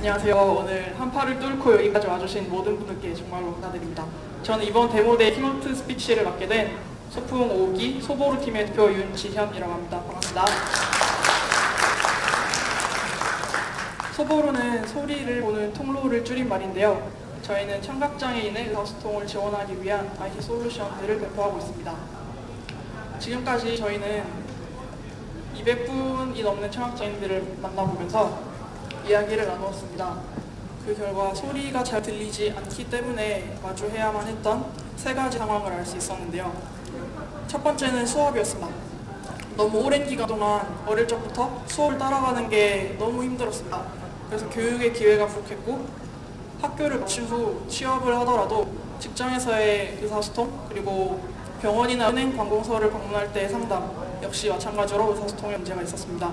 안녕하세요. 오늘 한파를 뚫고 여기까지 와주신 모든 분들께 정말로 감사드립니다. 저는 이번 데모데이 키노트 스피치를 맡게 된 소풍 5기 소보루 팀의 대표 윤지현이라고 합니다. 반갑습니다. 소보루는 소리를 보는 통로를 줄인 말인데요. 저희는 청각장애인의 의사소통을 지원하기 위한 IT 솔루션들을 배포하고 있습니다. 지금까지 저희는 200분이 넘는 청각장애인들을 만나보면서 이야기를 나누었습니다. 그 결과 소리가 잘 들리지 않기 때문에 마주해야만 했던 세 가지 상황을 알 수 있었는데요. 첫 번째는 수업이었습니다. 너무 오랜 기간 동안 어릴 적부터 수업을 따라가는 게 너무 힘들었습니다. 그래서 교육의 기회가 부족했고 학교를 마친 후 취업을 하더라도 직장에서의 의사소통 그리고 병원이나 은행 관공서를 방문할 때의 상담 역시 마찬가지로 의사소통에 문제가 있었습니다.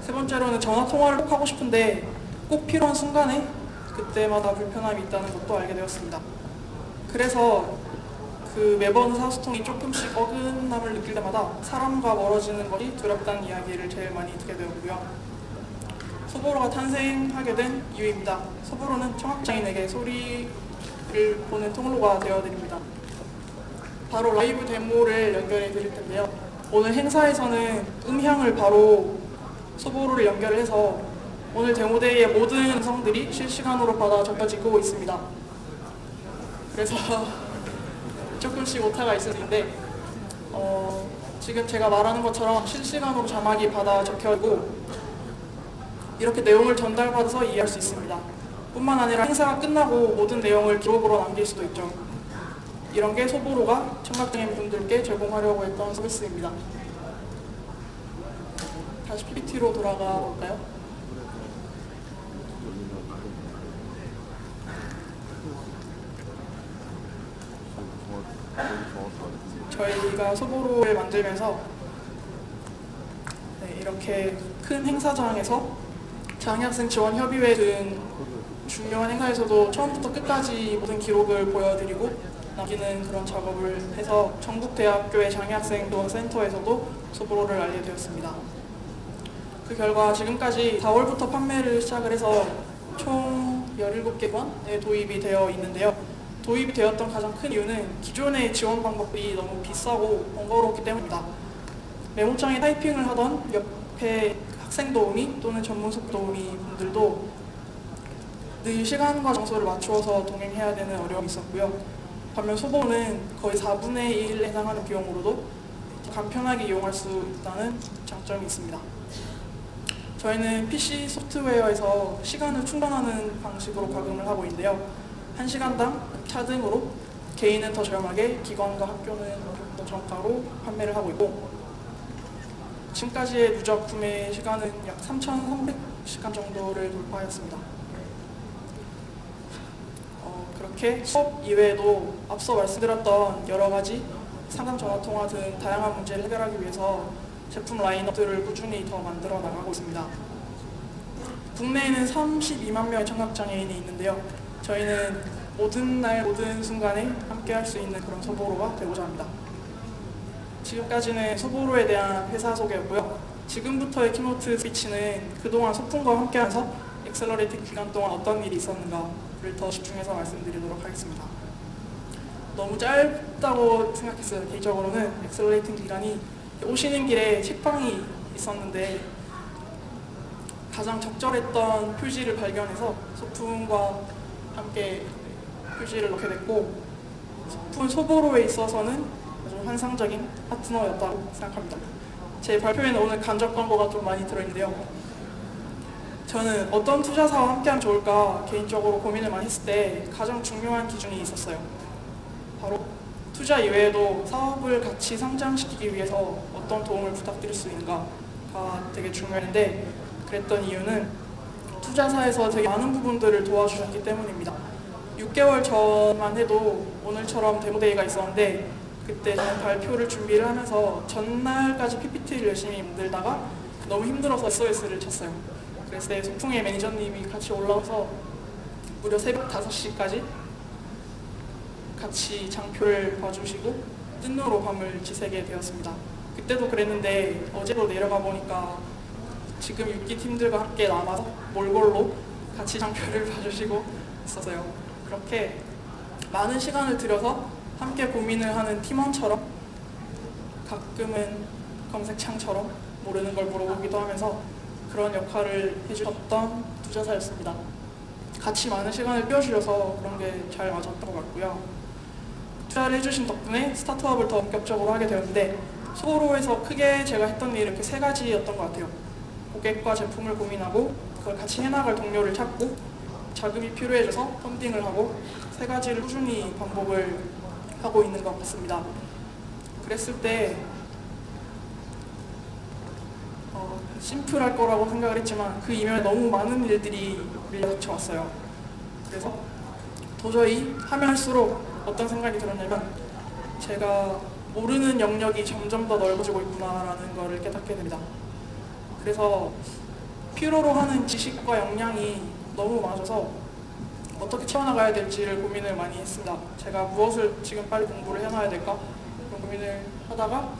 세 번째로는 전화통화를 꼭 하고 싶은데 꼭 필요한 순간에 그때마다 불편함이 있다는 것도 알게 되었습니다. 그래서 매번 의사소통이 조금씩 어긋남을 느낄 때마다 사람과 멀어지는 것이 두렵다는 이야기를 제일 많이 듣게 되었고요. 소보루가 탄생하게 된 이유입니다. 소보루는 청각장애인에게 소리를 보는 통로가 되어드립니다. 바로 라이브 데모를 연결해 드릴 텐데요. 오늘 행사에서는 음향을 바로 소보루를 연결해서 오늘 데모데이의 모든 음성들이 실시간으로 받아 적혀지고 있습니다. 그래서 조금씩 오타가 있을 텐데 지금 제가 말하는 것처럼 실시간으로 자막이 받아 적혀지고 이렇게 내용을 전달받아서 이해할 수 있습니다. 뿐만 아니라 행사가 끝나고 모든 내용을 기록으로 남길 수도 있죠. 이런 게 소보루가 청각장애인 분들께 제공하려고 했던 서비스입니다. 다시 PPT로 돌아가 볼까요? 저희가 소보루를 만들면서 이렇게 큰 행사장에서 장애학생 지원 협의회 등 중요한 행사에서도 처음부터 끝까지 모든 기록을 보여드리고 남기는 그런 작업을 해서 전국대학교의 장애학생 지원센터에서도 소보루를 알게 되었습니다. 그 결과 지금까지 4월부터 판매를 시작을 해서 총 17개 번에 도입이 되어 있는데요. 도입이 되었던 가장 큰 이유는 기존의 지원 방법이 너무 비싸고 번거롭기 때문입니다. 메모장에 타이핑을 하던 옆에 학생 도우미 또는 전문속 도우미 분들도 늘 시간과 장소를 맞추어서 동행해야 되는 어려움이 있었고요. 반면 소보루는 거의 4분의 1에 해당하는 비용으로도 간편하게 이용할 수 있다는 장점이 있습니다. 저희는 PC 소프트웨어에서 시간을 충전하는 방식으로 가공을 하고 있는데요. 1시간당 차등으로 개인은 더 저렴하게, 기관과 학교는 더 저가로 판매를 하고 있고 지금까지의 누적 구매 시간은 약 3,300시간 정도를 돌파하였습니다. 그렇게 수업 이외에도 앞서 말씀드렸던 여러 가지 상담 전화통화 등 다양한 문제를 해결하기 위해서 제품 라인업들을 꾸준히 더 만들어 나가고 있습니다. 국내에는 32만 명의 청각장애인이 있는데요. 저희는 모든 날 모든 순간에 함께 할 수 있는 그런 소보루가 되고자 합니다. 지금까지는 소보루에 대한 회사 소개였고요. 지금부터의 키노트 스피치는 그동안 소풍과 함께하면서 엑셀러레이팅 기간 동안 어떤 일이 있었는가를 더 집중해서 말씀드리도록 하겠습니다. 너무 짧다고 생각했어요. 개인적으로는 엑셀러레이팅 기간이 오시는 길에 책방이 있었는데 가장 적절했던 표지를 발견해서 소풍과 함께 표지를 넣게 됐고 소풍 소보루에 있어서는 아주 환상적인 파트너였다고 생각합니다. 제 발표에는 오늘 간접 광고가 좀 많이 들어있는데요. 저는 어떤 투자사와 함께하면 좋을까 개인적으로 고민을 많이 했을 때 가장 중요한 기준이 있었어요. 바로 투자 이외에도 사업을 같이 성장시키기 위해서 어떤 도움을 부탁드릴 수 있는가가 되게 중요했는데 그랬던 이유는 투자사에서 되게 많은 부분들을 도와주셨기 때문입니다. 6개월 전만 해도 오늘처럼 데모데이가 있었는데 그때 저는 발표를 준비를 하면서 전날까지 PPT를 열심히 만들다가 너무 힘들어서 SOS를 쳤어요. 그래서 내 소풍의 매니저님이 같이 올라와서 무려 새벽 5시까지 같이 장표를 봐주시고 뜬 눈으로 밤을 지새게 되었습니다. 그때도 그랬는데 어제도 내려가 보니까 지금 6기 팀들과 함께 남아서 몰골로 같이 장표를 봐주시고 있었어요. 그렇게 많은 시간을 들여서 함께 고민을 하는 팀원처럼 가끔은 검색창처럼 모르는 걸 물어보기도 하면서 그런 역할을 해주셨던 투자사였습니다. 같이 많은 시간을 띄워주셔서 그런 게 잘 맞았던 것 같고요. 투자를 해주신 덕분에 스타트업을 더 본격적으로 하게 되었는데 소보로에서 크게 제가 했던 일은 이렇게 세 가지였던 것 같아요. 고객과 제품을 고민하고 그걸 같이 해나갈 동료를 찾고 자금이 필요해져서 펀딩을 하고 세 가지를 꾸준히 반복을 하고 있는 것 같습니다. 그랬을 때 심플할 거라고 생각을 했지만 그 이면에 너무 많은 일들이 밀려닥쳐왔어요. 그래서 도저히 하면 할수록 어떤 생각이 들었냐면 제가 모르는 영역이 점점 더 넓어지고 있구나라는 것을 깨닫게 됩니다. 그래서 필요로 하는 지식과 역량이 너무 많아져서 어떻게 채워나가야 될지를 고민을 많이 했습니다. 제가 무엇을 지금 빨리 공부를 해놔야 될까? 그런 고민을 하다가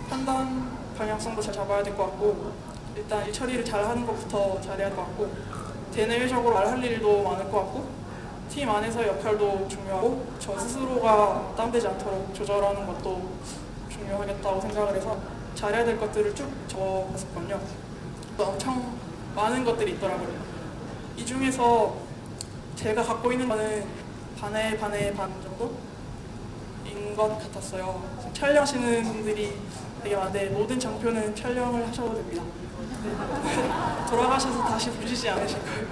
판단 방향성도 잘 잡아야 될 것 같고 일단 일 처리를 잘 하는 것부터 잘해야 될 것 같고 대내외적으로 할 일도 많을 것 같고 팀 안에서 역할도 중요하고 저 스스로가 다운되지 않도록 조절하는 것도 중요하겠다고 생각을 해서 잘해야 될 것들을 쭉 적어봤었거든요. 엄청 많은 것들이 있더라고요. 이 중에서 제가 갖고 있는 거는 반의 반 정도인 것 같았어요. 촬영하시는 분들이 되게 많은데 모든 장표는 촬영을 하셔도 됩니다. 돌아가셔서 다시 보시지 않으실 거예요.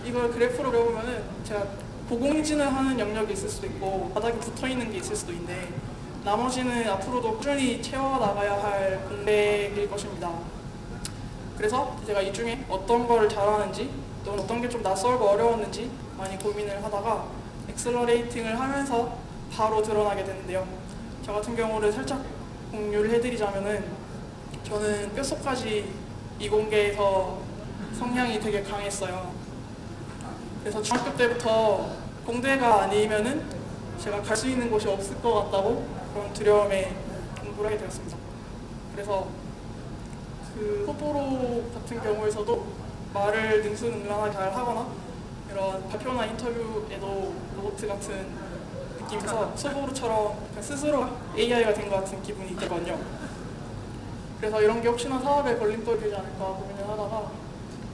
이걸 그래프로 그려보면은 제가 고공진을 하는 영역이 있을 수도 있고 바닥에 붙어있는 게 있을 수도 있는데 나머지는 앞으로도 꾸준히 채워나가야 할 공백일 것입니다. 그래서 제가 이 중에 어떤 걸 잘하는지 또는 어떤 게 좀 낯설고 어려웠는지 많이 고민을 하다가 엑셀러레이팅을 하면서 바로 드러나게 되는데요. 저 같은 경우를 살짝 공유를 해드리자면은 저는 뼛속까지 이공계에서 성향이 되게 강했어요. 그래서 중학교 때부터 공대가 아니면은 제가 갈 수 있는 곳이 없을 것 같다고 그런 두려움에 공부를 하게 되었습니다. 그래서 그 소보로 같은 경우에서도 말을 능수능란하게 잘 하거나 이런 발표나 인터뷰에도 로봇 같은 느낌에서 소보로처럼 스스로 AI가 된 것 같은 기분이 들거든요. 그래서 이런 게 혹시나 사업에 걸림돌이 되지 않을까 고민을 하다가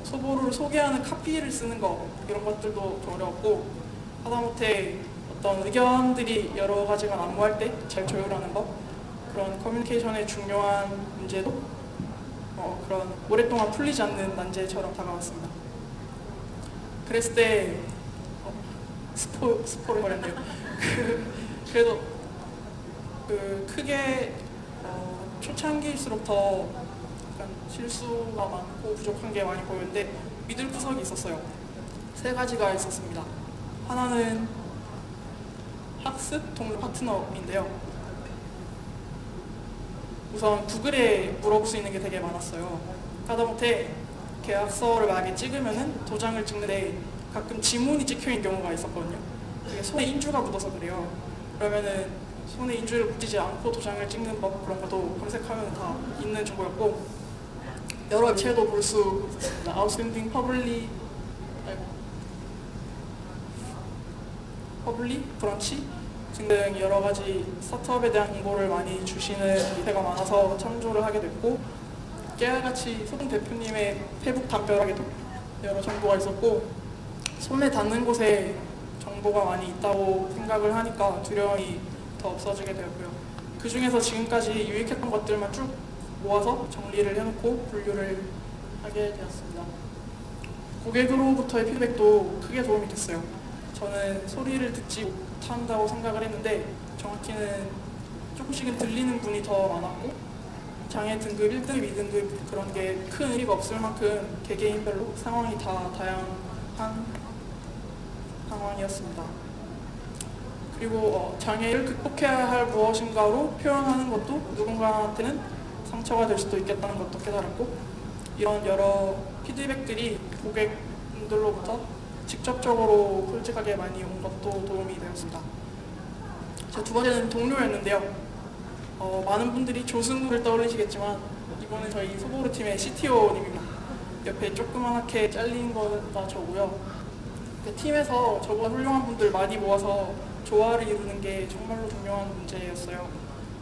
소보로를 소개하는 카피를 쓰는 거 이런 것들도 좀 어려웠고 하다못해 어떤 의견들이 여러 가지가 난무할 때 잘 조율하는 거 그런 커뮤니케이션의 중요한 문제도 그런 오랫동안 풀리지 않는 난제처럼 다가왔습니다. 그랬을 때 스포를 버렸네요. 그래도 크게 초창기일수록 더 약간 실수가 많고 부족한 게 많이 보였는데 믿을 구석이 있었어요. 세 가지가 있었습니다. 하나는 학습 동료 파트너인데요. 우선 구글에 물어볼 수 있는 게 되게 많았어요. 하다못해 계약서를 만약에 찍으면은 도장을 찍는데 가끔 지문이 찍혀있는 경우가 있었거든요. 그게 손에 인주가 묻어서 그래요. 그러면은 손에 인주를 묻히지 않고 도장을 찍는 법 그런 것도 검색하면 다 있는 정보였고 여러 웹체도 볼 수 있습니다. 아웃스탠딩 퍼블리 브런치 등등 여러 가지 스타트업에 대한 정보를 많이 주시는 밑에가 많아서 참조를 하게 됐고 깨알같이 소동 대표님의 페북 담벼락에도 여러 정보가 있었고 손에 닿는 곳에 정보가 많이 있다고 생각을 하니까 두려움이 더 없어지게 되었고요. 그 중에서 지금까지 유익했던 것들만 쭉 모아서 정리를 해놓고 분류를 하게 되었습니다. 고객으로부터의 피드백도 크게 도움이 됐어요. 저는 소리를 듣지 못한다고 생각을 했는데 정확히는 조금씩은 들리는 분이 더 많았고 장애 등급 1등급, 2등급 그런 게 큰 의미가 없을 만큼 개개인별로 상황이 다 다양한 상황이었습니다. 그리고 장애를 극복해야 할 무엇인가로 표현하는 것도 누군가한테는 상처가 될 수도 있겠다는 것도 깨달았고 이런 여러 피드백들이 고객분들로부터 직접적으로 솔직하게 많이 온 것도 도움이 되었습니다. 제 두 번째는 동료였는데요. 많은 분들이 조승우를 떠올리시겠지만 이번에 저희 소보로 팀의 CTO님입니다. 옆에 조그맣게 잘린 거다 저고요. 팀에서 저보다 훌륭한 분들 많이 모아서 조화를 이루는 게 정말로 중요한 문제였어요.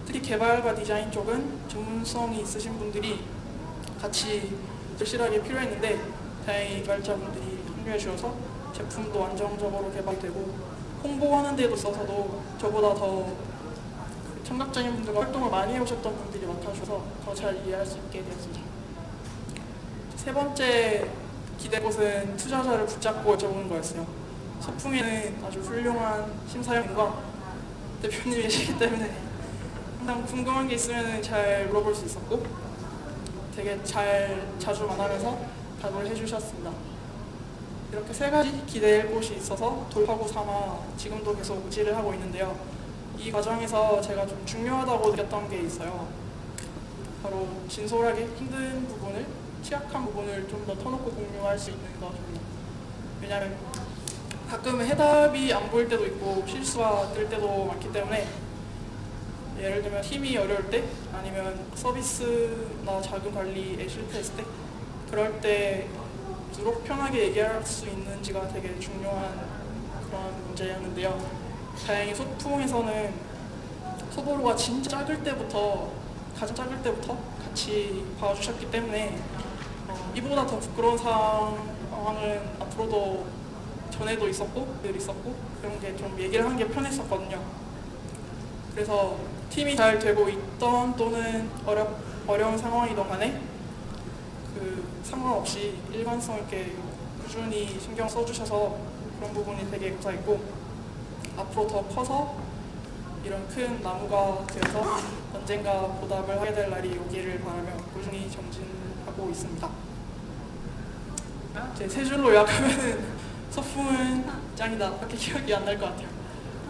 특히 개발과 디자인 쪽은 전문성이 있으신 분들이 같이 절실하게 필요했는데 다행히 개발자분들이 합류해 주셔서 제품도 안정적으로 개발이 되고 홍보하는 데도 있어서도 저보다 더 청각장애인 분들과 활동을 많이 해오셨던 분들이 맡아주셔서 더 잘 이해할 수 있게 되었습니다. 세 번째 기대곳은 투자자를 붙잡고 여쭤보는 거였어요. 소풍에는 아주 훌륭한 심사위원과 대표님이 계시기 때문에 항상 궁금한 게 있으면 잘 물어볼 수 있었고 되게 자주 만나면서 답을 해주셨습니다. 이렇게 세 가지 기대할 곳이 있어서 돌파구 삼아 지금도 계속 유지를 하고 있는데요. 이 과정에서 제가 좀 중요하다고 느꼈던 게 있어요. 바로 진솔하게 힘든 부분을, 취약한 부분을 좀 더 터놓고 공유할 수 있는 것입니다. 왜냐하면 가끔 해답이 안 보일 때도 있고 실수가 뜰 때도 많기 때문에 예를 들면 팀이 어려울 때 아니면 서비스나 자금 관리에 실패했을 때 그럴 때 누록 편하게 얘기할 수 있는지가 되게 중요한 그런 문제였는데요. 다행히 소풍에서는 소보로가 진짜 가장 작을 때부터 같이 봐주셨기 때문에 이보다 더 부끄러운 상황은 앞으로도 전에도 있었고 그런 게 좀 얘기를 하는 게 편했었거든요. 그래서 팀이 잘 되고 있던 또는 어려운 상황이던 간에 상관없이 일관성 있게 꾸준히 신경 써주셔서 그런 부분이 되게 감사했고 앞으로 더 커서 이런 큰 나무가 되어서 언젠가 보답을 하게 될 날이 오기를 바라며 꾸준히 정진하고 있습니다. 제 세 줄로 요약하면 소풍은 짱이다 이렇게 기억이 안 날 것 같아요.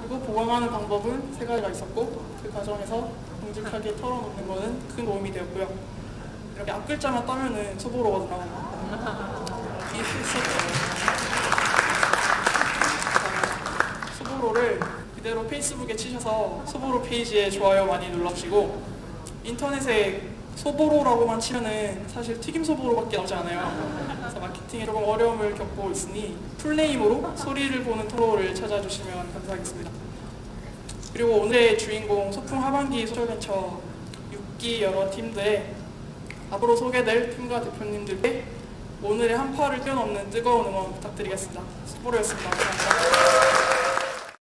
그리고 보강하는 방법은 세 가지가 있었고 그 과정에서 정직하게 털어놓는 것은 큰 도움이 되었고요. 이렇게 앞글자만 따면은 소보로거든요. 소보로를 그대로 페이스북에 치셔서 소보로 페이지에 좋아요 많이 눌러주시고 인터넷에 소보로라고만 치면은 사실 튀김 소보로밖에 나오지 않아요. 그래서 마케팅에 조금 어려움을 겪고 있으니 풀네임으로 소리를 보는 토로를 찾아주시면 감사하겠습니다. 그리고 오늘의 주인공 소풍 하반기 소셜벤처 6기 여러 팀들의 앞으로 소개될 팀과 대표님들께 오늘의 한파를 뛰어넘는 뜨거운 응원 부탁드리겠습니다. 소보로였습니다. 감사합니다.